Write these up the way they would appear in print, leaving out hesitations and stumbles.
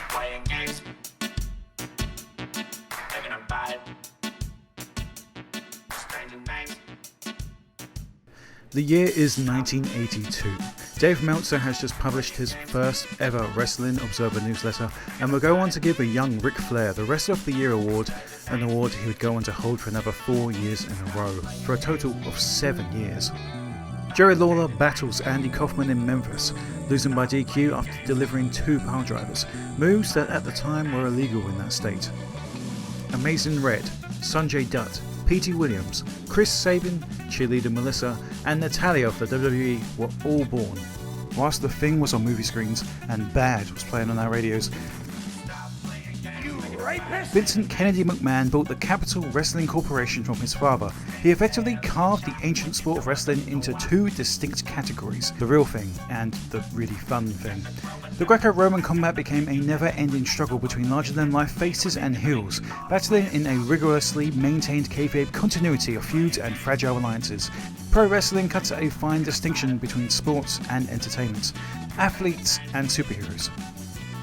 Playing games, taking a bite, changing names. The year is 1982. Dave Meltzer has just published his first ever Wrestling Observer newsletter and will go on to give a young Ric Flair the Wrestler of the Year award, an award he would go on to hold for another 4 years in a row, for a total of 7 years. Jerry Lawler battles Andy Kaufman in Memphis, losing by DQ after delivering 2 pile drivers, moves that at the time were illegal in that state. Amazing Red, Sanjay Dutt, P.T. Williams, Chris Sabin, cheerleader Melissa, and Natalia of the WWE were all born. Whilst The Thing was on movie screens and Bad was playing on our radios, Vincent Kennedy McMahon built the Capital Wrestling Corporation from his father. He effectively carved the ancient sport of wrestling into 2 distinct categories, the real thing and the really fun thing. The Greco-Roman combat became a never-ending struggle between larger-than-life faces and heels, battling in a rigorously maintained kayfabe continuity of feuds and fragile alliances. Pro wrestling cuts a fine distinction between sports and entertainment, athletes and superheroes.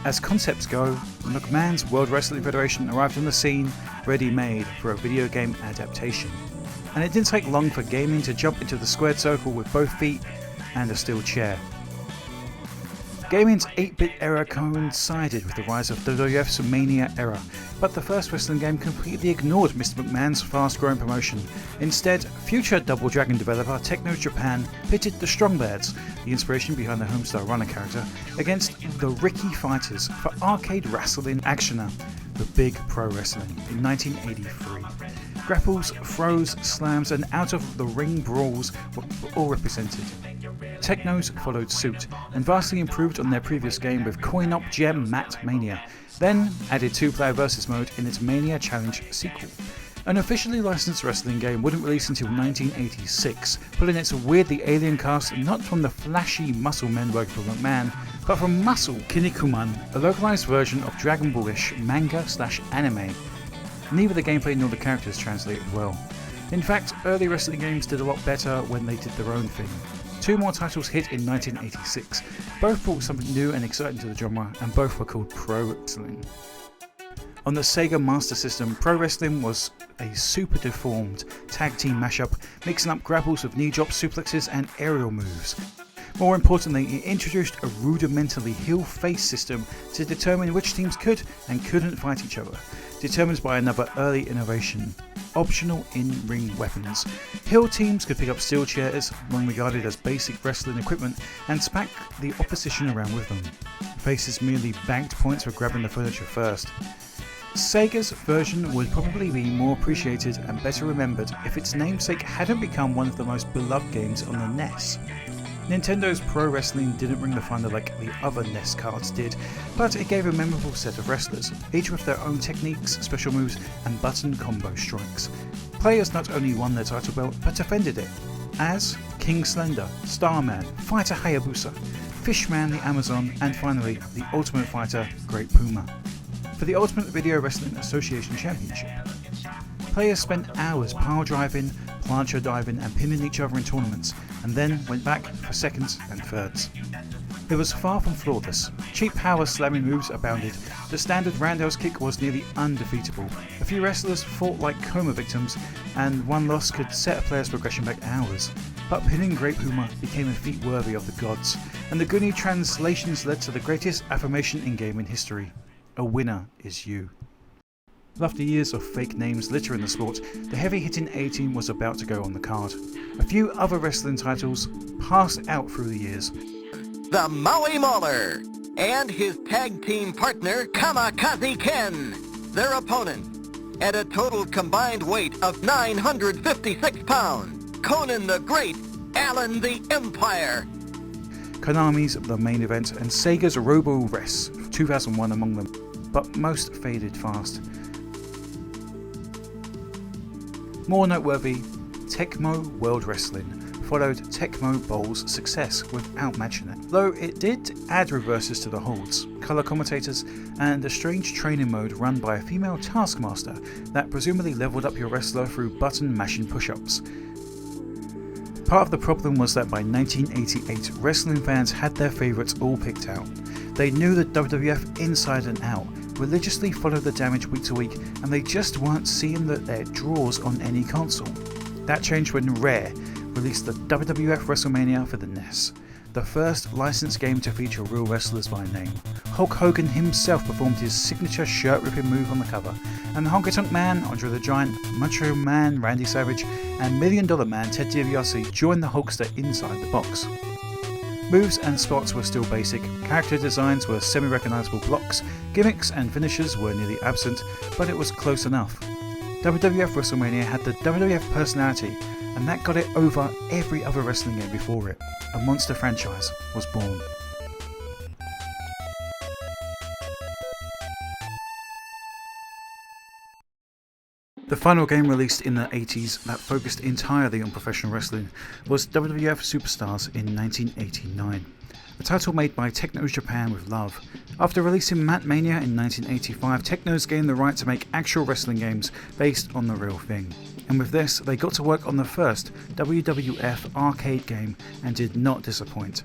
As concepts go, McMahon's World Wrestling Federation arrived on the scene, ready-made for a video game adaptation. And it didn't take long for gaming to jump into the squared circle with both feet and a steel chair. Gaming's 8-bit era coincided with the rise of WWF's Mania era, but the first wrestling game completely ignored Mr. McMahon's fast-growing promotion. Instead, future Double Dragon developer Techno Japan pitted the Strongbirds, the inspiration behind the Homestar Runner character, against the Ricky Fighters for arcade wrestling actioner, the Big Pro Wrestling, in 1983. Grapples, throws, slams, and out-of-the-ring brawls were all represented. Technos followed suit and vastly improved on their previous game with coin-op gem Mat Mania, then added 2-player versus mode in its Mania Challenge sequel. An officially licensed wrestling game wouldn't release until 1986, pulling its weirdly alien cast not from the flashy muscle men working for McMahon, but from Muscle Kinnikuman, a localized version of Dragon Ball-ish manga/anime. Neither the gameplay nor the characters translated well. In fact, early wrestling games did a lot better when they did their own thing. 2 more titles hit in 1986. Both brought something new and exciting to the genre, and both were called Pro Wrestling. On the Sega Master System, Pro Wrestling was a super deformed tag team mashup, mixing up grapples with knee drops, suplexes, and aerial moves. More importantly, it introduced a rudimentally heel-face system to determine which teams could and couldn't fight each other, determined by another early innovation: optional in-ring weapons. Heel teams could pick up steel chairs, long regarded as basic wrestling equipment, and smack the opposition around with them. Faces merely banked points for grabbing the furniture first. Sega's version would probably be more appreciated and better remembered if its namesake hadn't become one of the most beloved games on the NES. Nintendo's Pro Wrestling didn't bring the thunder like the other NES cards did, but it gave a memorable set of wrestlers, each with their own techniques, special moves, and button combo strikes. Players not only won their title belt, but defended it, as King Slender, Starman, Fighter Hayabusa, Fishman the Amazon, and finally, the Ultimate Fighter, Great Puma. For the Ultimate Video Wrestling Association Championship, players spent hours pile driving, plancha diving, and pinning each other in tournaments, and then went back for seconds and thirds. It was far from flawless. Cheap power slamming moves abounded. The standard roundhouse kick was nearly undefeatable. A few wrestlers fought like coma victims, and one loss could set a player's progression back hours. But pinning Great Puma became a feat worthy of the gods, and the Goonie translations led to the greatest affirmation in gaming history: a winner is you. After years of fake names littering the sport, the heavy-hitting A-Team was about to go on the card. A few other wrestling titles passed out through the years. The Maui Mauler and his tag team partner Kamikaze Ken, their opponent, at a total combined weight of 956 pounds, Conan the Great, Alan the Empire. Konami's The Main Event and Sega's Robo-Res 2001 among them, but most faded fast. More noteworthy, Tecmo World Wrestling followed Tecmo Bowl's success without matching it, though it did add reverses to the holds, colour commentators, and a strange training mode run by a female taskmaster that presumably leveled up your wrestler through button mashing push-ups. Part of the problem was that by 1988, wrestling fans had their favourites all picked out. They knew the WWF inside and out, religiously followed the damage week to week, and they just weren't seeing their draws on any console. That changed when Rare released the WWF WrestleMania for the NES, the first licensed game to feature real wrestlers by name. Hulk Hogan himself performed his signature shirt-ripping move on the cover, and the Honky Tonk Man, Andre the Giant, Macho Man, Randy Savage, and Million Dollar Man, Ted DiBiase joined the Hulkster inside the box. Moves and spots were still basic, character designs were semi-recognisable blocks, gimmicks and finishes were nearly absent, but it was close enough. WWF WrestleMania had the WWF personality, and that got it over every other wrestling game before it. A monster franchise was born. The final game released in the 80s that focused entirely on professional wrestling was WWF Superstars in 1989, a title made by Technos Japan with love. After releasing Mat Mania in 1985, Technos gained the right to make actual wrestling games based on the real thing. And with this, they got to work on the first WWF arcade game and did not disappoint.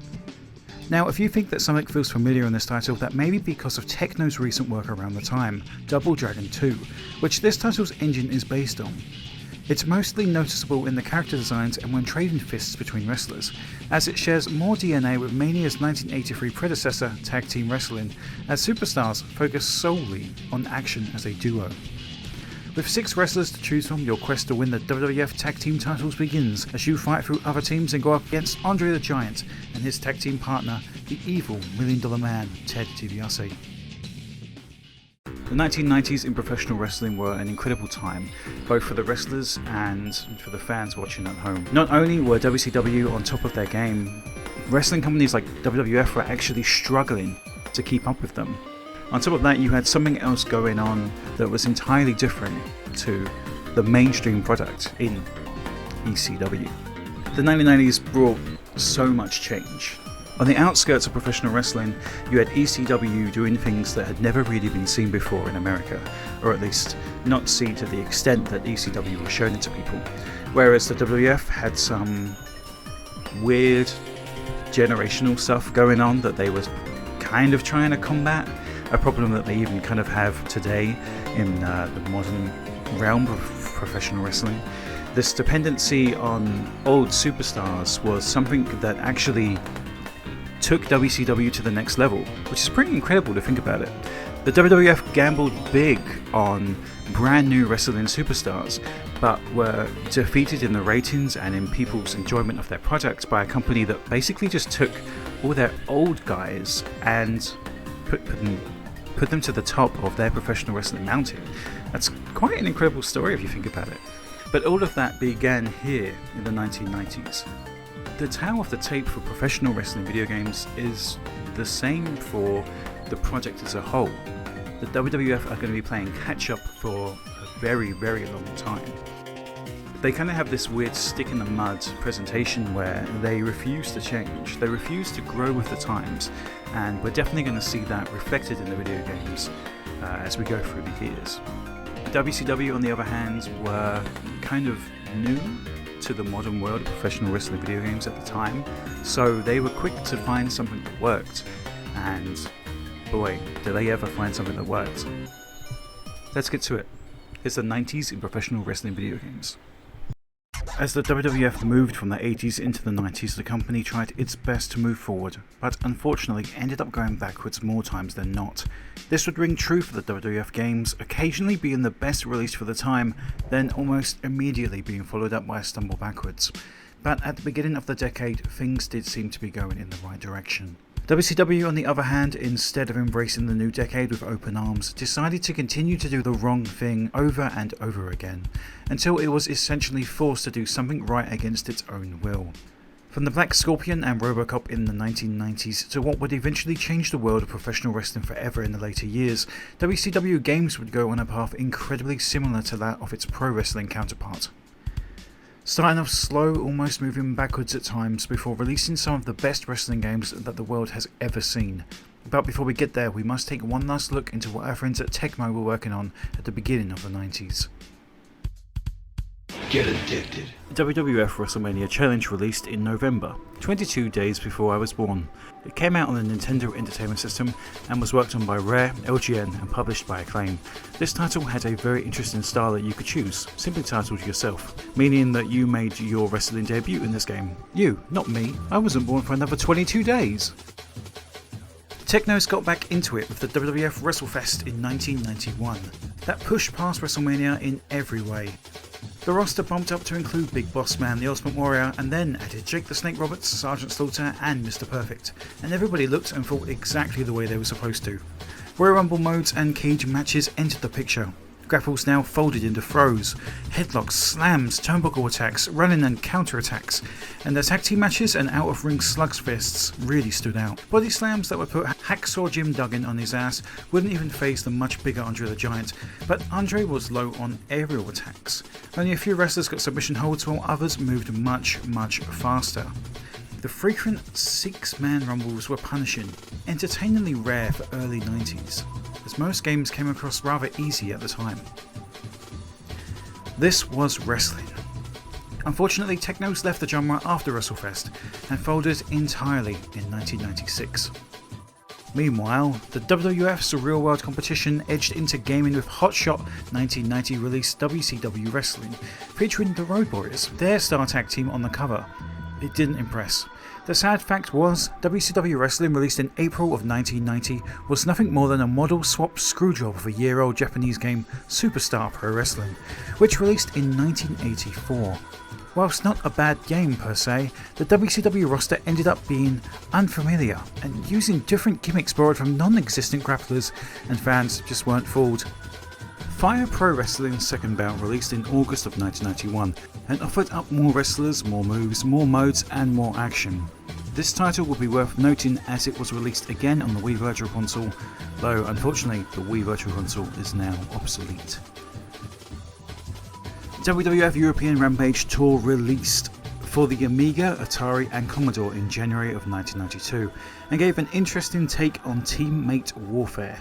Now, if you think that something feels familiar in this title, that may be because of Techno's recent work around the time, Double Dragon 2, which this title's engine is based on. It's mostly noticeable in the character designs and when trading fists between wrestlers, as it shares more DNA with Mania's 1983 predecessor, Tag Team Wrestling, as Superstars focus solely on action as a duo. With 6 wrestlers to choose from, your quest to win the WWF Tag Team titles begins as you fight through other teams and go up against Andre the Giant and his tag team partner, the evil Million Dollar Man, Ted DiBiase. The 1990s in professional wrestling were an incredible time, both for the wrestlers and for the fans watching at home. Not only were WCW on top of their game, wrestling companies like WWF were actually struggling to keep up with them. On top of that, you had something else going on that was entirely different to the mainstream product in ECW. The 1990s brought so much change. On the outskirts of professional wrestling, you had ECW doing things that had never really been seen before in America, or at least not seen to the extent that ECW was shown it to people. Whereas the WWF had some weird generational stuff going on that they were kind of trying to combat. A problem that they even kind of have today in the modern realm of professional wrestling. This dependency on old superstars was something that actually took WCW to the next level, which is pretty incredible to think about it. The WWF gambled big on brand new wrestling superstars, but were defeated in the ratings and in people's enjoyment of their product by a company that basically just took all their old guys and put them to the top of their professional wrestling mountain. That's quite an incredible story if you think about it. But all of that began here in the 1990s. The tale of the tape for professional wrestling video games is the same for the project as a whole. The WWF are going to be playing catch up for a very, very long time. They kind of have this weird stick in the mud presentation where they refuse to change, they refuse to grow with the times, and we're definitely going to see that reflected in the video games as we go through the years. WCW, on the other hand, were kind of new to the modern world of professional wrestling video games at the time, so they were quick to find something that worked, and boy, did they ever find something that worked. Let's get to it. It's the 90s in professional wrestling video games. As the WWF moved from the 80s into the 90s, the company tried its best to move forward, but unfortunately ended up going backwards more times than not. This would ring true for the WWF games, occasionally being the best released for the time, then almost immediately being followed up by a stumble backwards. But at the beginning of the decade, things did seem to be going in the right direction. WCW, on the other hand, instead of embracing the new decade with open arms, decided to continue to do the wrong thing over and over again, until it was essentially forced to do something right against its own will. From the Black Scorpion and RoboCop in the 1990s to what would eventually change the world of professional wrestling forever in the later years, WCW games would go on a path incredibly similar to that of its pro wrestling counterpart. Starting off slow, almost moving backwards at times, before releasing some of the best wrestling games that the world has ever seen. But before we get there, we must take one last look into what our friends at Tecmo were working on at the beginning of the 90s. get addicted. WWF WrestleMania Challenge released in November, 22 days before I was born. It came out on the Nintendo Entertainment System and was worked on by Rare, LGN and published by Acclaim. This title had a very interesting style that you could choose, simply titled yourself, meaning that you made your wrestling debut in this game. You, not me. I wasn't born for another 22 days. Technos got back into it with the WWF WrestleFest in 1991. That pushed past WrestleMania in every way. The roster bumped up to include Big Boss Man, the Ultimate Warrior, and then added Jake the Snake Roberts, Sergeant Slaughter, and Mr. Perfect, and everybody looked and fought exactly the way they were supposed to. Royal Rumble modes and cage matches entered the picture. Grapples now folded into throws, headlocks, slams, turnbuckle attacks, running and counter attacks, and the tag team matches and out of ring slugfists really stood out. Body slams that would put Hacksaw Jim Duggan on his ass wouldn't even faze the much bigger Andre the Giant, but Andre was low on aerial attacks. Only a few wrestlers got submission holds while others moved much faster. The frequent 6-man rumbles were punishing, entertainingly rare for early 90s, as most games came across rather easy at the time. This was wrestling. Unfortunately, Technos left the genre after WrestleFest and folded entirely in 1996. Meanwhile, the WWF's Real World competition edged into gaming with Hotshot 1990 released WCW Wrestling, featuring the Road Warriors, their star tag team on the cover. It didn't impress. The sad fact was, WCW Wrestling, released in April of 1990, was nothing more than a model swap screwjob of a year-old Japanese game Superstar Pro Wrestling, which released in 1984. Whilst not a bad game per se, the WCW roster ended up being unfamiliar and using different gimmicks borrowed from non-existent grapplers, and fans just weren't fooled. Fire Pro Wrestling's second bout released in August of 1991 and offered up more wrestlers, more moves, more modes and more action. This title would be worth noting as it was released again on the Wii Virtual Console, though unfortunately the Wii Virtual Console is now obsolete. WWF European Rampage Tour released for the Amiga, Atari and Commodore in January of 1992 and gave an interesting take on teammate warfare,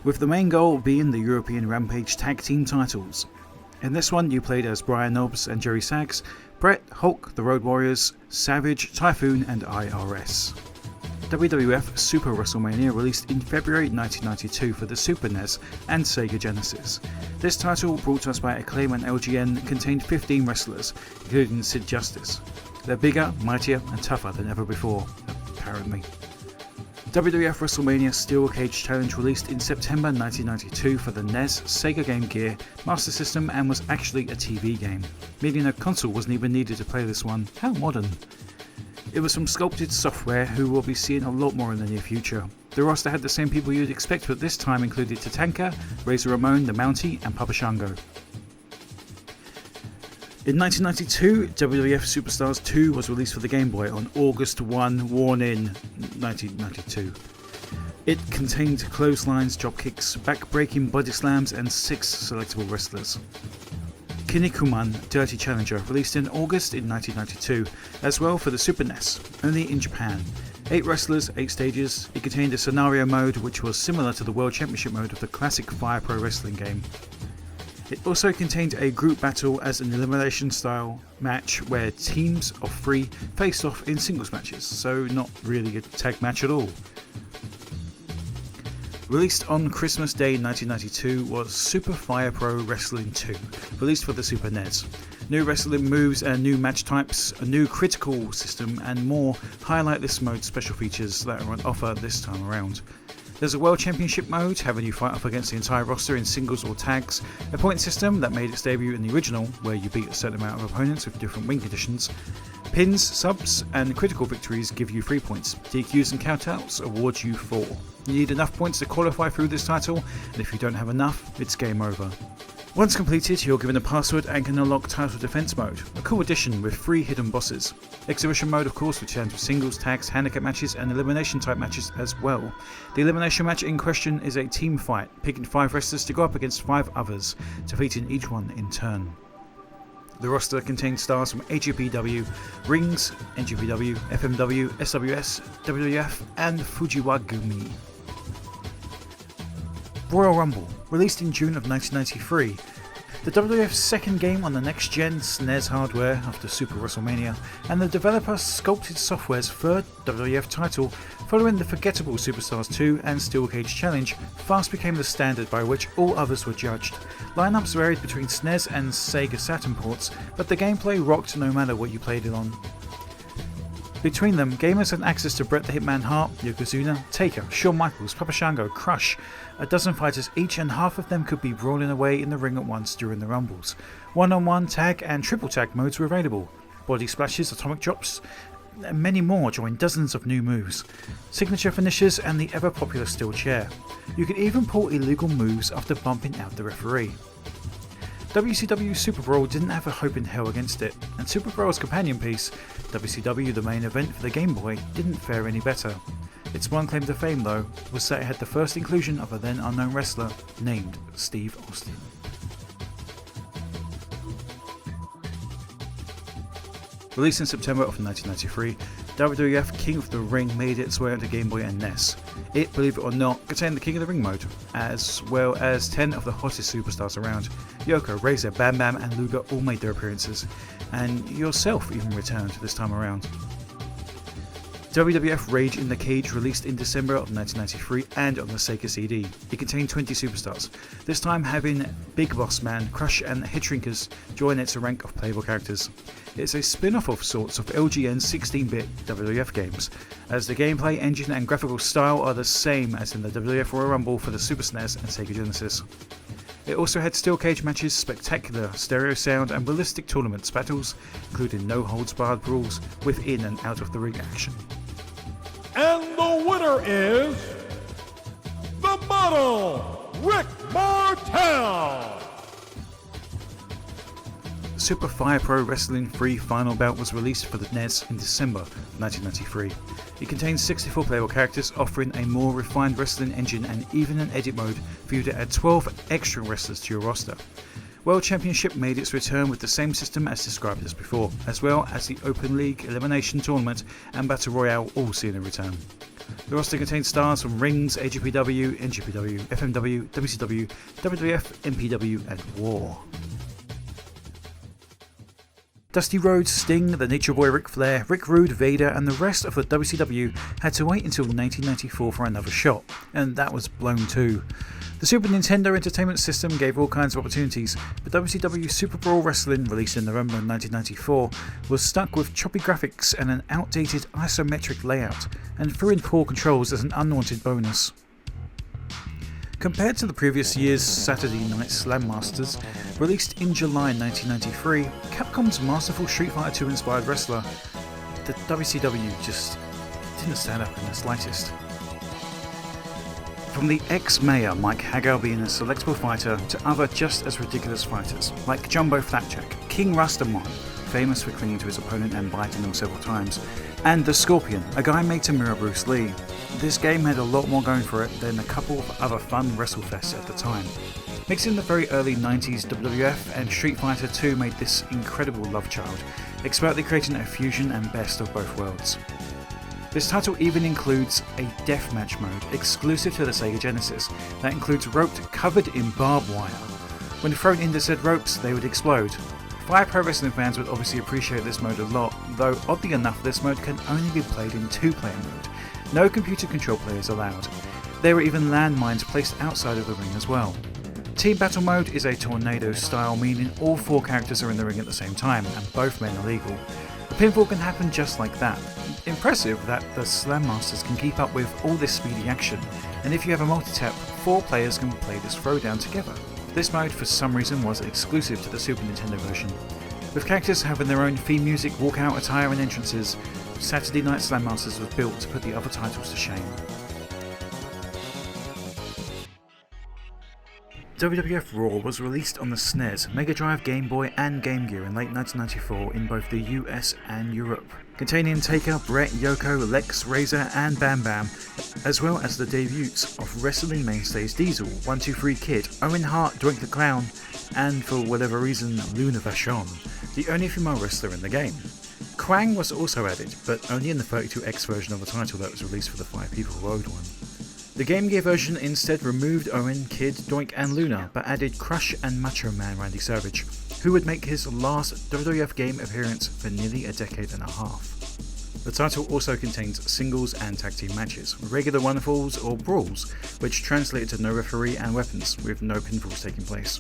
with the main goal being the European Rampage tag team titles. In this one you played as Brian Knobbs and Jerry Sags, Bret, Hulk, the Road Warriors, Savage, Typhoon and IRS. WWF Super WrestleMania released in February 1992 for the Super NES and Sega Genesis. This title, brought to us by Acclaim and LGN, contained 15 wrestlers, including Sid Justice. They're bigger, mightier and tougher than ever before, apparently. WWF WrestleMania Steel Cage Challenge released in September 1992 for the NES, Sega Game Gear, Master System and was actually a TV game, meaning a console wasn't even needed to play this one. How modern. It was from Sculpted Software, who will be seeing a lot more in the near future. The roster had the same people you'd expect, but this time included Tatanka, Razor Ramon, the Mountie and Papa Shango. In 1992, WWF Superstars 2 was released for the Game Boy on August 1, warning, 1992. It contained clotheslines, dropkicks, back-breaking body slams and 6 selectable wrestlers. Kinnikuman Dirty Challenger, released in August in 1992, as well for the Super NES, only in Japan. 8 wrestlers, 8 stages. It contained a scenario mode which was similar to the World Championship mode of the classic Fire Pro Wrestling game. It also contained a group battle as an elimination style match where teams of 3 faced off in singles matches, so not really a tag match at all. Released on Christmas Day 1992 was Super Fire Pro Wrestling 2, released for the Super NES. New wrestling moves and new match types, a new critical system and more highlight this mode's special features that are on offer this time around. There's a World Championship mode, having you fight off against the entire roster in singles or tags, a point system that made its debut in the original, where you beat a certain amount of opponents with different win conditions. Pins, subs, and critical victories give you 3 points. DQs and countouts award you 4. You need enough points to qualify through this title, and if you don't have enough, it's game over. Once completed, you're given a password and can unlock Title Defense mode, a cool addition with 3 hidden bosses. Exhibition mode, of course, returns with singles, tags, handicap matches and elimination type matches as well. The elimination match in question is a team fight, picking 5 wrestlers to go up against 5 others, defeating each one in turn. The roster contains stars from AGPW, Rings, NGPW, FMW, SWS, WWF and Fujiwagumi. Royal Rumble, released in June of 1993. The WWF's second game on the next-gen SNES hardware after Super WrestleMania, and the developer Sculpted Software's third WWF title following the forgettable Superstars 2 and Steel Cage Challenge, fast became the standard by which all others were judged. Lineups varied between SNES and Sega Saturn ports, but the gameplay rocked no matter what you played it on. Between them, gamers had access to Bret the Hitman Hart, Yokozuna, Taker, Shawn Michaels, Papa Shango, Crush, a dozen fighters each, and half of them could be brawling away in the ring at once during the rumbles. One-on-one, tag and triple tag modes were available. Body splashes, atomic drops, and many more joined dozens of new moves. Signature finishers and the ever popular steel chair. You could even pull illegal moves after bumping out the referee. WCW Super Brawl didn't have a hope in hell against it, and Super Brawl's companion piece, WCW the main event for the Game Boy, didn't fare any better. Its one claim to fame, though, was that it had the first inclusion of a then unknown wrestler named Steve Austin. Released in September of 1993, WWF King of the Ring made its way onto Game Boy and NES. It, believe it or not, contained the King of the Ring mode, as well as 10 of the hottest superstars around. Yoko, Razor, Bam Bam and Luger all made their appearances, and yourself even returned this time around. WWF Rage in the Cage released in December of 1993 and on the Sega CD. It contained 20 superstars, this time having Big Boss Man, Crush and Hitchrinkers join its rank of playable characters. It's a spin-off of sorts of LGN's 16-bit WWF games, as the gameplay, engine and graphical style are the same as in the WWF Royal Rumble for the Super SNES and Sega Genesis. It also had steel cage matches, spectacular stereo sound and realistic tournaments battles, including no-holds-barred brawls with in and out of the ring action. And the winner is the model, Rick Martel! Super Fire Pro Wrestling 3 Final Bout was released for the NES in December of 1993. It contains 64 playable characters, offering a more refined wrestling engine and even an edit mode for you to add 12 extra wrestlers to your roster. World Championship made its return with the same system as described as before, as well as the Open League, Elimination Tournament and Battle Royale all seeing a return. The roster contains stars from Rings, AGPW, NGPW, FMW, WCW, WWF, MPW and WAR. Dusty Rhodes, Sting, the Nature Boy Ric Flair, Rick Rude, Vader and the rest of the WCW had to wait until 1994 for another shot, and that was blown too. The Super Nintendo Entertainment System gave all kinds of opportunities, but WCW Super Brawl Wrestling, released in November 1994, was stuck with choppy graphics and an outdated isometric layout, and threw in poor controls as an unwanted bonus. Compared to the previous year's Saturday Night Slam Masters, released in July 1993, Capcom's masterful Street Fighter II inspired wrestler, the WCW just didn't stand up in the slightest. From the ex-mayor Mike Hagar being a selectable fighter to other just as ridiculous fighters, like Jumbo Flapjack, King Rastamon, famous for clinging to his opponent and biting them several times, and the Scorpion, a guy made to mirror Bruce Lee. This game had a lot more going for it than a couple of other fun WrestleFests at the time. Mixing the very early 90s WWF and Street Fighter II made this incredible love child, expertly creating a fusion and best of both worlds. This title even includes a deathmatch mode exclusive to the Sega Genesis that includes ropes covered in barbed wire. When thrown into said ropes, they would explode. Fire Pro Wrestling fans would obviously appreciate this mode a lot, though oddly enough this mode can only be played in 2-player mode. No computer control players allowed. There were even landmines placed outside of the ring as well. Team Battle Mode is a tornado style, meaning all 4 characters are in the ring at the same time, and both men are legal. The pinfall can happen just like that. Impressive that the Slam Masters can keep up with all this speedy action, and if you have a multi-tap, 4 players can play this throwdown together. This mode for some reason was exclusive to the Super Nintendo version. With characters having their own theme music, walkout attire and entrances, Saturday Night Slam Masters was built to put the other titles to shame. WWF Raw was released on the SNES, Mega Drive, Game Boy and Game Gear in late 1994 in both the US and Europe, containing Taker, Bret, Yoko, Lex, Razor and Bam Bam, as well as the debuts of wrestling mainstays Diesel, 1-2-3 Kid, Owen Hart, Doink the Clown, and for whatever reason Luna Vachon, the only female wrestler in the game. Krang was also added, but only in the 32X version of the title that was released for the 5 people world one. The Game Gear version instead removed Owen, Kid, Doink and Luna, but added Crush and Macho Man Randy Savage, who would make his last WWF game appearance for nearly a decade and a half. The title also contains singles and tag team matches, regular one-falls or brawls, which translated to no referee and weapons, with no pinfalls taking place.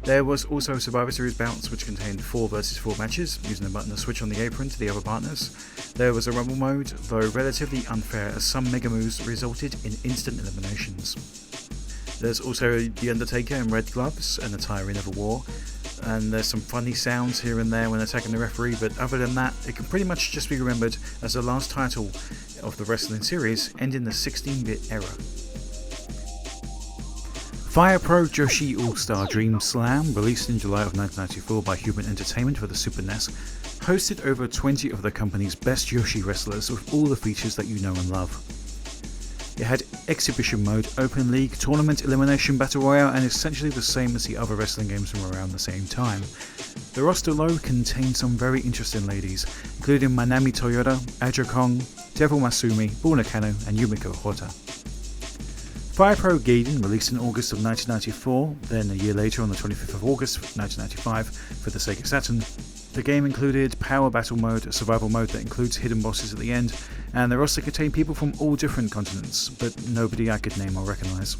There was also Survivor Series bouts, which contained 4 vs 4 matches, using a button to switch on the apron to the other partners. There was a Rumble mode, though relatively unfair as some mega moves resulted in instant eliminations. There's also The Undertaker in red gloves and a tie he never wore, and there's some funny sounds here and there when attacking the referee, but other than that, it can pretty much just be remembered as the last title of the wrestling series, ending the 16-bit era. Fire Pro Joshi All-Star Dream Slam, released in July of 1994 by Human Entertainment for the Super NES, hosted over 20 of the company's best Joshi wrestlers with all the features that you know and love. It had Exhibition Mode, Open League, Tournament Elimination Battle Royale, and essentially the same as the other wrestling games from around the same time. The roster load contained some very interesting ladies, including Manami Toyota, Aja Kong, Devil Masumi, Bull Nakano, and Yumiko Hotta. Fire Pro Gaiden, released in August of 1994, then a year later on the 25th of August 1995 for the Sega Saturn. The game included Power Battle Mode, a survival mode that includes hidden bosses at the end, and the roster contained people from all different continents, but nobody I could name or recognise.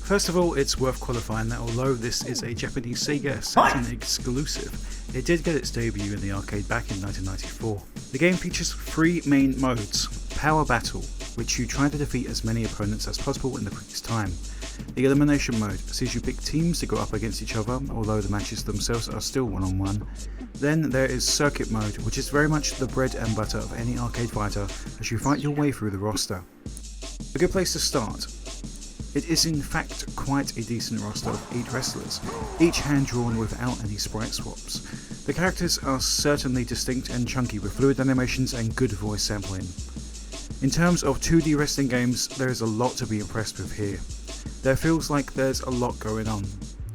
First of all, it's worth qualifying that although this is a Japanese Sega Saturn exclusive, it did get its debut in the arcade back in 1994. The game features 3 main modes: Power Battle, which you try to defeat as many opponents as possible in the quickest time. The Elimination Mode sees you pick teams to go up against each other, although the matches themselves are still one-on-one. Then there is Circuit Mode, which is very much the bread and butter of any arcade fighter as you fight your way through the roster. A good place to start. It is in fact quite a decent roster of 8 wrestlers, each hand-drawn without any sprite swaps. The characters are certainly distinct and chunky with fluid animations and good voice sampling. In terms of 2D wrestling games, there is a lot to be impressed with here. There feels like there's a lot going on.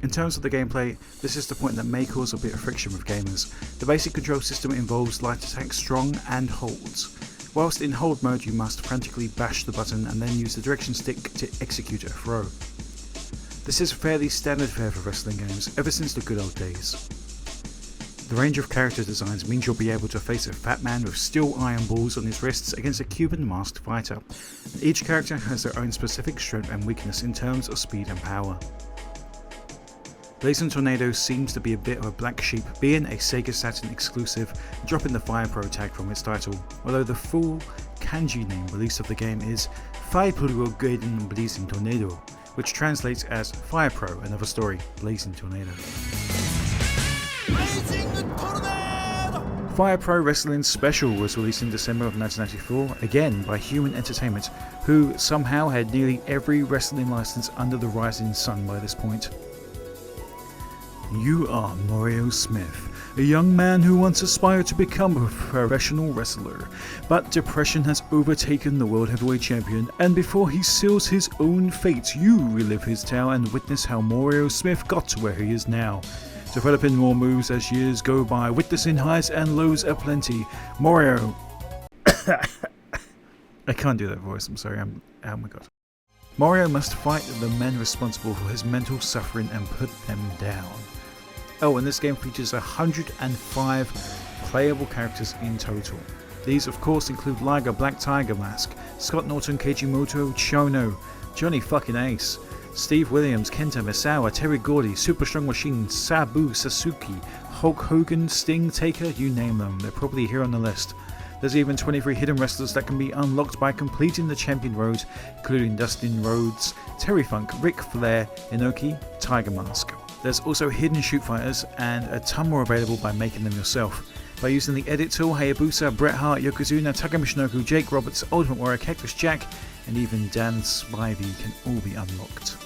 In terms of the gameplay, this is the point that may cause a bit of friction with gamers. The basic control system involves light attack, strong and holds. Whilst in hold mode you must frantically bash the button and then use the direction stick to execute a throw. This is fairly standard fare for wrestling games ever since the good old days. The range of character designs means you'll be able to face a fat man with steel iron balls on his wrists against a Cuban masked fighter. Each character has their own specific strength and weakness in terms of speed and power. Blazing Tornado seems to be a bit of a black sheep, being a Sega Saturn exclusive, dropping the Fire Pro tag from its title, although the full kanji name release of the game is Fire Pro Gaiden Blazing Tornado, which translates as Fire Pro, Another Story, Blazing Tornado. Fire Pro Wrestling Special was released in December of 1994, again by Human Entertainment, who somehow had nearly every wrestling license under the rising sun by this point. You are Mario Smith, a young man who once aspired to become a professional wrestler, but depression has overtaken the World Heavyweight Champion, and before he seals his own fate, you relive his tale and witness how Mario Smith got to where he is now. Developing more moves as years go by, witnessing highs and lows aplenty, Mario... I can't do that voice, I'm sorry, oh my god. Mario must fight the men responsible for his mental suffering and put them down. Oh, and this game features 105 playable characters in total. These of course include Liger, Black Tiger Mask, Scott Norton, Keiji Muto, Chono, Johnny fucking Ace, Steve Williams, Kenta Misawa, Terry Gordy, Super Strong Machine, Sabu Sasuke, Hulk Hogan, Sting, Taker, you name them, they're probably here on the list. There's even 23 hidden wrestlers that can be unlocked by completing the Champion Road, including Dustin Rhodes, Terry Funk, Ric Flair, Inoki, Tiger Mask. There's also hidden shoot fighters and a ton more available by making them yourself. By using the edit tool, Hayabusa, Bret Hart, Yokozuna, Taka Michinoku, Jake Roberts, Ultimate Warrior, Cactus Jack, and even Dan Spivey can all be unlocked.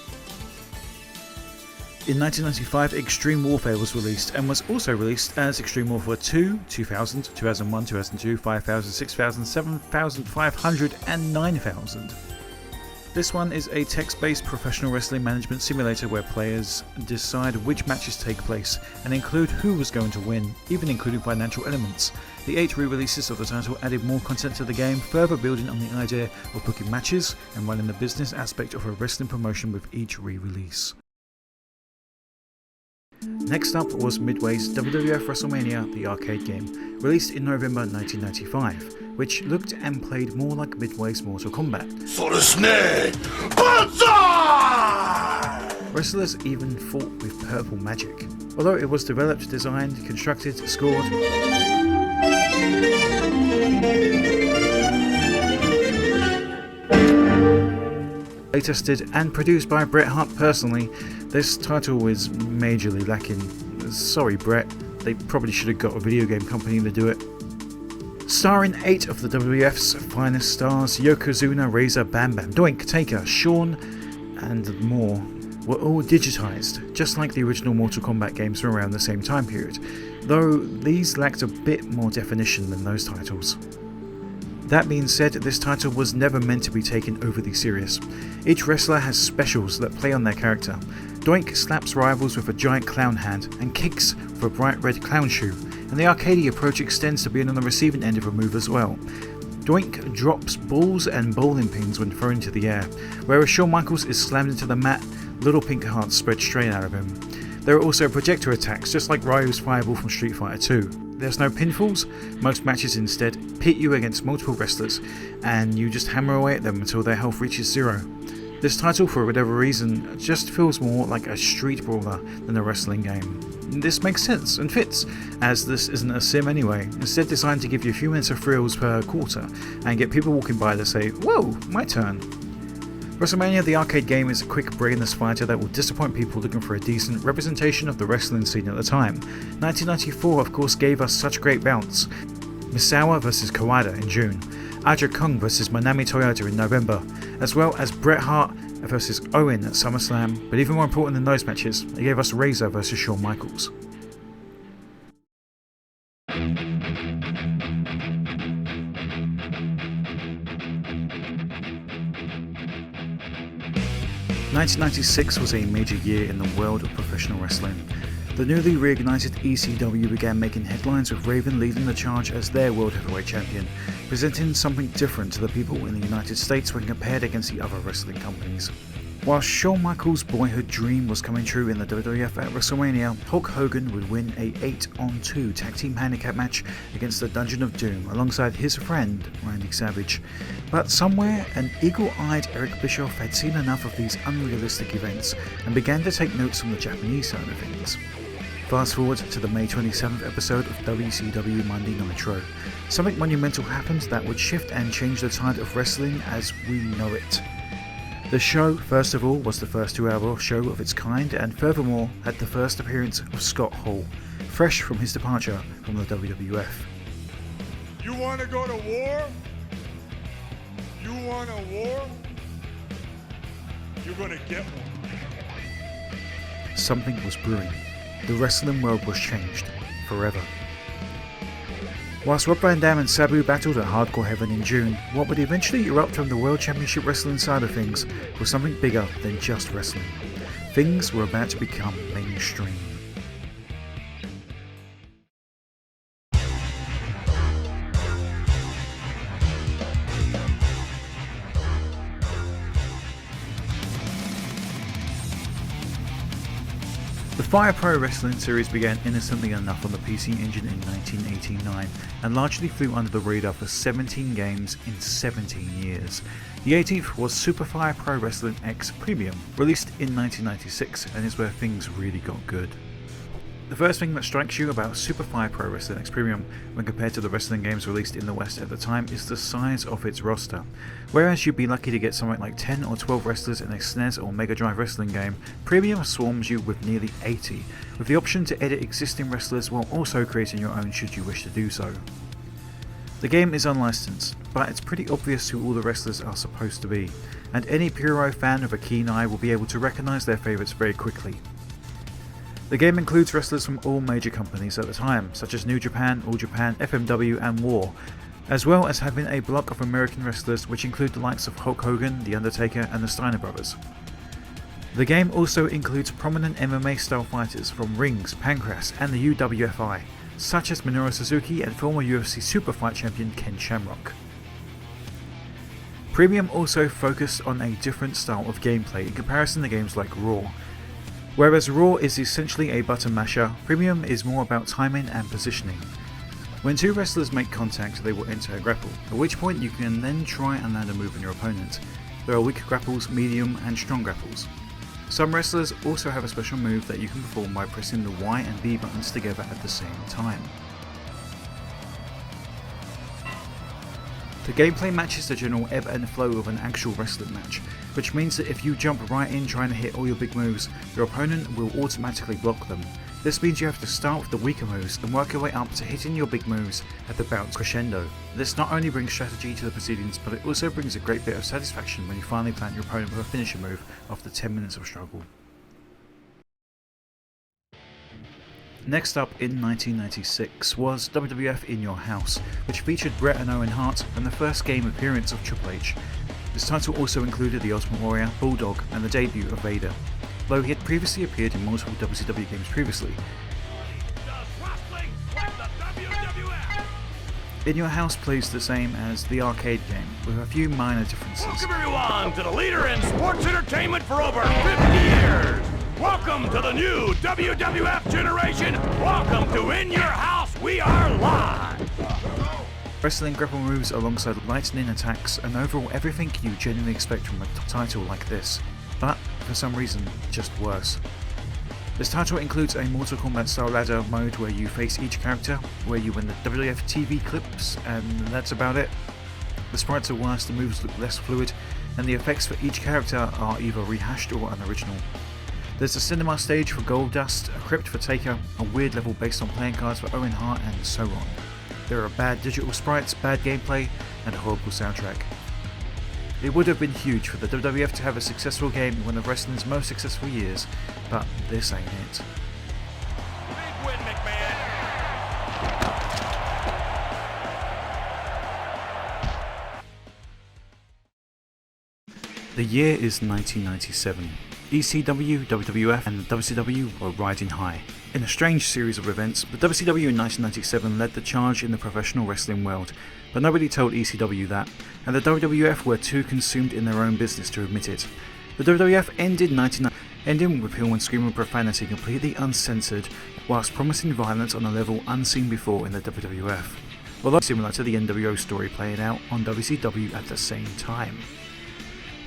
In 1995, Extreme Warfare was released and was also released as Extreme Warfare 2, 2000, 2001, 2002, 5000, 6000, 7500 and 9000. This one is a text-based professional wrestling management simulator where players decide which matches take place and include who was going to win, even including financial elements. The 8 re-releases of the title added more content to the game, further building on the idea of booking matches and running the business aspect of a wrestling promotion with each re-release. Next up was Midway's WWF WrestleMania, the arcade game, released in November 1995, which looked and played more like Midway's Mortal Kombat. Wrestlers even fought with purple magic. Although it was developed, designed, constructed, scored, tested and produced by Bret Hart personally, this title is majorly lacking. Sorry Bret, they probably should have got a video game company to do it. Starring 8 of the WWF's finest stars, Yokozuna, Razor, Bam Bam, Doink, Taker, Shawn and more were all digitised, just like the original Mortal Kombat games from around the same time period, though these lacked a bit more definition than those titles. That being said, this title was never meant to be taken overly serious. Each wrestler has specials that play on their character. Doink slaps rivals with a giant clown hand and kicks with a bright red clown shoe, and the arcadey approach extends to being on the receiving end of a move as well. Doink drops balls and bowling pins when thrown into the air, whereas Shawn Michaels is slammed into the mat, little pink hearts spread straight out of him. There are also projector attacks, just like Ryu's fireball from Street Fighter 2. There's no pinfalls, most matches instead pit you against multiple wrestlers, and you just hammer away at them until their health reaches 0. This title, for whatever reason, just feels more like a street brawler than a wrestling game. This makes sense and fits, as this isn't a sim anyway, instead designed to give you a few minutes of thrills per quarter, and get people walking by to say, "Whoa, my turn." WrestleMania the arcade game is a quick brainless fighter that will disappoint people looking for a decent representation of the wrestling scene at the time. 1994 of course gave us such great bouts. Misawa vs Kawada in June, Aja Kong vs Manami Toyota in November, as well as Bret Hart vs Owen at SummerSlam, but even more important than those matches, it gave us Razor vs Shawn Michaels. (1996) was a major year in the world of professional wrestling. The newly reignited ECW began making headlines with Raven leading the charge as their World Heavyweight Champion, presenting something different to the people in the United States when compared against the other wrestling companies. While Shawn Michaels' boyhood dream was coming true in the WWF at WrestleMania, Hulk Hogan would win a 8-on-2 tag team handicap match against the Dungeon of Doom alongside his friend Randy Savage. But somewhere, an eagle-eyed Eric Bischoff had seen enough of these unrealistic events and began to take notes from the Japanese side of things. Fast forward to the May 27th episode of WCW Monday Nitro. Something monumental happened that would shift and change the tide of wrestling as we know it. The show, first of all, was the first 2-hour show of its kind, and furthermore had the first appearance of Scott Hall, fresh from his departure from the WWF. You want to go to war? You want a war? You're going to get one. Something was brewing. The wrestling world was changed, forever. Whilst Rob Van Dam and Sabu battled at Hardcore Heaven in June, what would eventually erupt from the World Championship Wrestling side of things was something bigger than just wrestling. Things were about to become mainstream. The Fire Pro Wrestling series began innocently enough on the PC Engine in 1989 and largely flew under the radar for 17 games in 17 years. The 18th was Super Fire Pro Wrestling X Premium, released in 1996, and is where things really got good. The first thing that strikes you about Super Fire Pro Wrestling X Premium when compared to the wrestling games released in the West at the time is the size of its roster. Whereas you'd be lucky to get something like 10 or 12 wrestlers in a SNES or Mega Drive wrestling game, Premium swarms you with nearly 80, with the option to edit existing wrestlers while also creating your own should you wish to do so. The game is unlicensed, but it's pretty obvious who all the wrestlers are supposed to be, and any Puro fan with a keen eye will be able to recognise their favourites very quickly. The game includes wrestlers from all major companies at the time, such as New Japan, All Japan, FMW and War, as well as having a block of American wrestlers which include the likes of Hulk Hogan, The Undertaker and the Steiner Brothers. The game also includes prominent MMA style fighters from Rings, Pancras and the UWFI, such as Minoru Suzuki and former UFC Superfight champion Ken Shamrock. Premium also focused on a different style of gameplay in comparison to games like Raw. Whereas Raw is essentially a button masher, Premium is more about timing and positioning. When two wrestlers make contact, they will enter a grapple, at which point you can then try and land a move on your opponent. There are weak grapples, medium and strong grapples. Some wrestlers also have a special move that you can perform by pressing the Y and B buttons together at the same time. The gameplay matches the general ebb and flow of an actual wrestling match, which means that if you jump right in trying to hit all your big moves, your opponent will automatically block them. This means you have to start with the weaker moves and work your way up to hitting your big moves at the bout's crescendo. This not only brings strategy to the proceedings, but it also brings a great bit of satisfaction when you finally plant your opponent with a finisher move after 10 minutes of struggle. Next up in 1996 was WWF In Your House, which featured Bret and Owen Hart and the first game appearance of Triple H. This title also included the Ultimate Warrior, Bulldog and the debut of Weither, though he had previously appeared in multiple WCW games previously. In Your House plays the same as the arcade game, with a few minor differences. Welcome everyone to the leader in sports entertainment for over 50 years! Welcome to the new WWF generation! Welcome to In Your House, we are live! Wrestling grapple moves alongside lightning attacks and overall everything you genuinely expect from a title like this, but for some reason just worse. This title includes a Mortal Kombat style ladder mode where you face each character, where you win the WWF TV clips, and that's about it. The sprites are worse, the moves look less fluid, and the effects for each character are either rehashed or unoriginal. There's a cinema stage for Goldust, a crypt for Taker, a weird level based on playing cards for Owen Hart, and so on. There are bad digital sprites, bad gameplay, and a horrible soundtrack. It would have been huge for the WWF to have a successful game in one of wrestling's most successful years, but this ain't it. Big win, McMahon! The year is 1997. ECW, WWF and the WCW were riding high. In a strange series of events, the WCW in 1997 led the charge in the professional wrestling world, but nobody told ECW that, and the WWF were too consumed in their own business to admit it. The WWF ending with heel and screaming profanity completely uncensored, whilst promising violence on a level unseen before in the WWF, although similar to the NWO story playing out on WCW at the same time.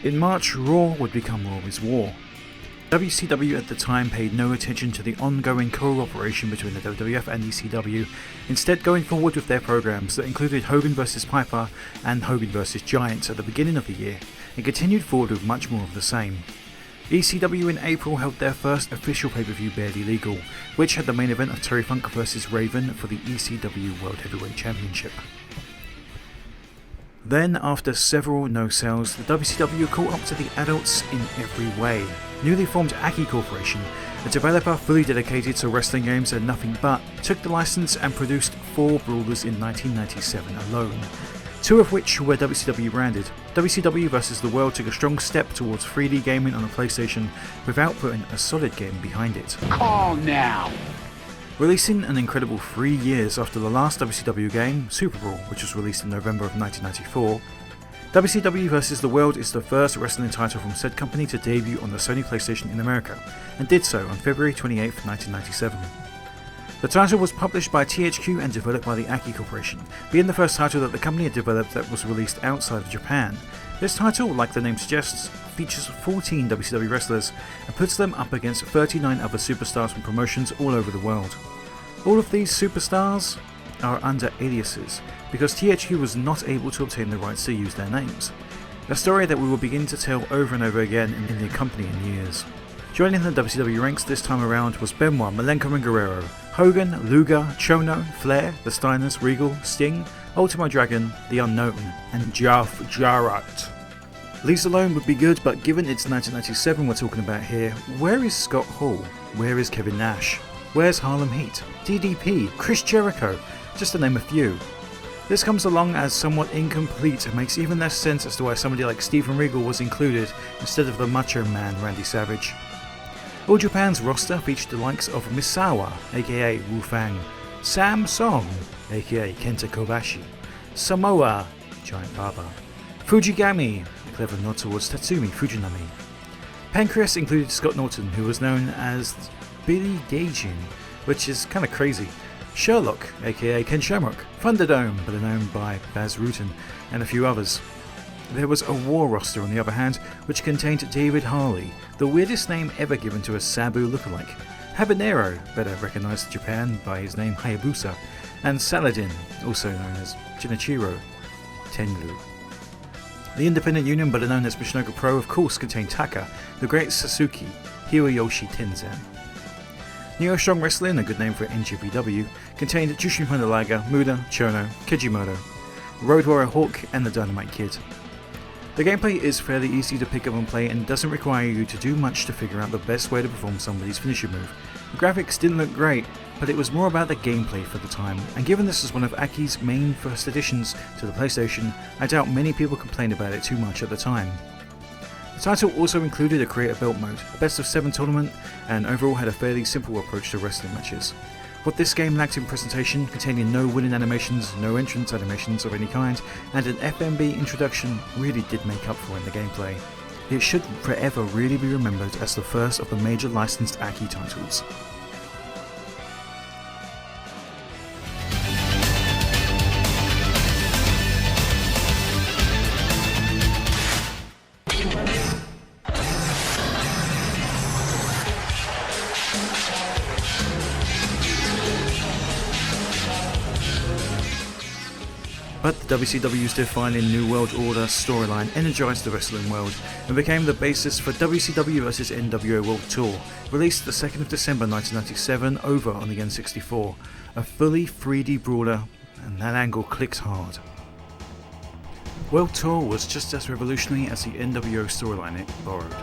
In March, Raw would become Raw is War. WCW at the time paid no attention to the ongoing cooperation between the WWF and ECW, instead going forward with their programs that included Hogan vs Piper and Hogan vs Giant at the beginning of the year, and continued forward with much more of the same. ECW in April held their first official pay-per-view Barely Legal, which had the main event of Terry Funk vs Raven for the ECW World Heavyweight Championship. Then, after several no-sells, the WCW caught up to the adults in every way. Newly formed Aki Corporation, a developer fully dedicated to wrestling games and nothing but, took the license and produced 4 brawlers in 1997 alone, 2 of which were WCW branded. WCW vs the World took a strong step towards 3D gaming on a PlayStation without putting a solid game behind it. Call now! Releasing an incredible 3 years after the last WCW game, Super Brawl, which was released in November of 1994, WCW vs the World is the first wrestling title from said company to debut on the Sony PlayStation in America, and did so on February 28, 1997. The title was published by THQ and developed by the Aki Corporation, being the first title that the company had developed that was released outside of Japan. This title, like the name suggests, features 14 WCW wrestlers and puts them up against 39 other superstars from promotions all over the world. All of these superstars are under aliases, because THQ was not able to obtain the rights to use their names. A story that we will begin to tell over and over again in the accompanying years. Joining the WCW ranks this time around was Benoit, Malenko and Guerrero, Hogan, Luger, Chono, Flair, the Steiners, Regal, Sting, Ultimo Dragon, The Unknown, and Jeff Jarrett. These alone would be good, but given it's 1997 we're talking about here, where is Scott Hall? Where is Kevin Nash? Where's Harlem Heat? DDP? Chris Jericho? Just to name a few. This comes along as somewhat incomplete and makes even less sense as to why somebody like Steven Regal was included instead of the Macho Man Randy Savage. All Japan's roster featured the likes of Misawa, aka Wu Fang, Sam Song, aka Kenta Kobashi, Samoa, Giant Baba, Fujigami, a clever nod towards Tatsumi Fujinami. Pancreas included Scott Norton, who was known as Billy Gaijin, which is kinda crazy, Sherlock, aka Ken Shamrock, Thunderdome, better known by Baz Rutten, and a few others. There was a War roster on the other hand, which contained David Harley, the weirdest name ever given to a Sabu lookalike, Habanero, better recognised in Japan by his name Hayabusa, and Saladin, also known as Jinichiro Tenryu. The independent union, better known as Michinoku Pro, of course contained Taka, the Great Sasuke, Hiroyoshi Tenzan. Neo Strong Wrestling, a good name for NGPW, contained Jushin Thunder Liger, Muda, Chono, Kejimoto, Road Warrior Hawk, and the Dynamite Kid. The gameplay is fairly easy to pick up and play and doesn't require you to do much to figure out the best way to perform somebody's finisher move. The graphics didn't look great, but it was more about the gameplay for the time, and given this was one of Aki's main first additions to the PlayStation, I doubt many people complained about it too much at the time. The title also included a Creator Belt mode, a best of 7 tournament, and overall had a fairly simple approach to wrestling matches. What this game lacked in presentation, containing no winning animations, no entrance animations of any kind, and an FMB introduction, really did make up for in the gameplay. It should forever really be remembered as the first of the major licensed Aki titles. But the WCW's defining New World Order storyline energized the wrestling world and became the basis for WCW vs NWO World Tour, released the 2nd of December 1997 over on the N64, a fully 3D brawler, and that angle clicks hard. World Tour was just as revolutionary as the NWO storyline it borrowed,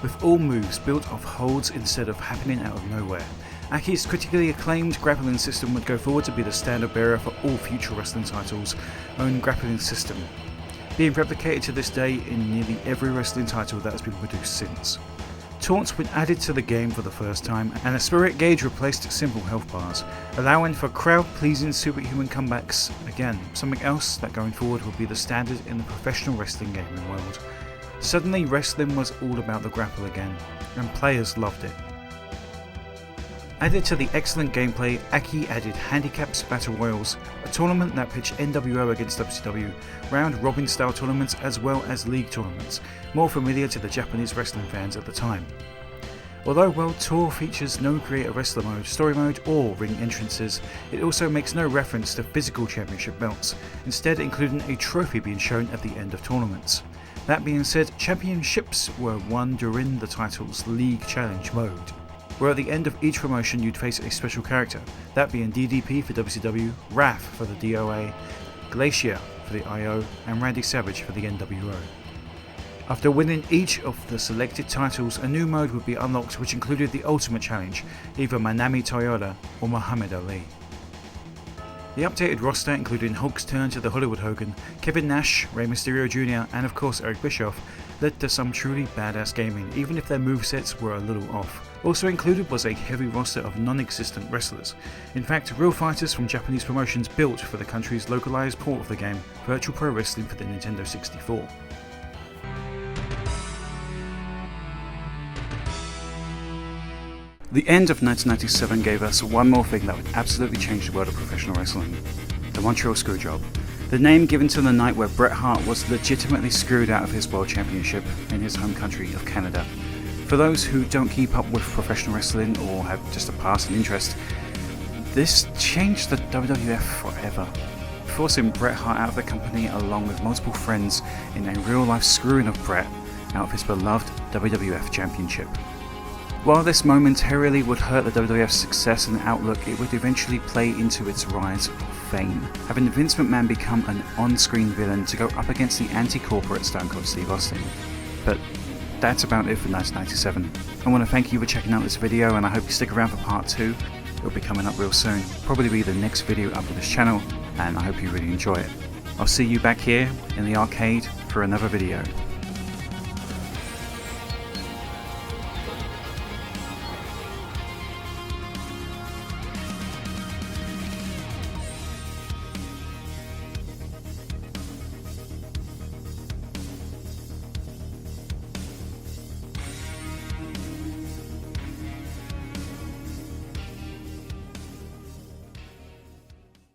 with all moves built off holds instead of happening out of nowhere. Aki's critically acclaimed grappling system would go forward to be the standard bearer for all future wrestling titles' own grappling system, being replicated to this day in nearly every wrestling title that has been produced since. Taunts were added to the game for the first time, and a spirit gauge replaced simple health bars, allowing for crowd-pleasing superhuman comebacks. Again, something else that going forward would be the standard in the professional wrestling gaming world. Suddenly wrestling was all about the grapple again, and players loved it. Added to the excellent gameplay, Aki added Handicaps Battle Royals, a tournament that pitched NWO against WCW, round-robin style tournaments as well as league tournaments, more familiar to the Japanese wrestling fans at the time. Although World Tour features no Creator Wrestler mode, story mode or ring entrances, it also makes no reference to physical championship belts, instead including a trophy being shown at the end of tournaments. That being said, championships were won during the title's League Challenge mode, where at the end of each promotion you'd face a special character, that being DDP for WCW, Raph for the DOA, Glacier for the IO, and Randy Savage for the NWO. After winning each of the selected titles, a new mode would be unlocked which included the Ultimate Challenge, either Manami Toyota or Muhammad Ali. The updated roster, including Hulk's turn to the Hollywood Hogan, Kevin Nash, Rey Mysterio Jr., and of course Eric Bischoff, led to some truly badass gaming, even if their movesets were a little off. Also included was a heavy roster of non-existent wrestlers. In fact, real fighters from Japanese promotions built for the country's localized port of the game, Virtual Pro Wrestling for the Nintendo 64. The end of 1997 gave us one more thing that would absolutely change the world of professional wrestling: the Montreal Screwjob. The name given to the night where Bret Hart was legitimately screwed out of his world championship in his home country of Canada. For those who don't keep up with professional wrestling or have just a passing interest, this changed the WWF forever, forcing Bret Hart out of the company along with multiple friends in a real-life screwing of Bret out of his beloved WWF Championship. While this momentarily would hurt the WWF's success and outlook, it would eventually play into its rise of fame, having Vince McMahon become an on-screen villain to go up against the anti-corporate Stone Cold Steve Austin. But that's about it for 1997. I want to thank you for checking out this video, and I hope you stick around for part 2. It'll be coming up real soon, probably be the next video up to this channel. and I hope you really enjoy it. I'll see you back here in the arcade for another video.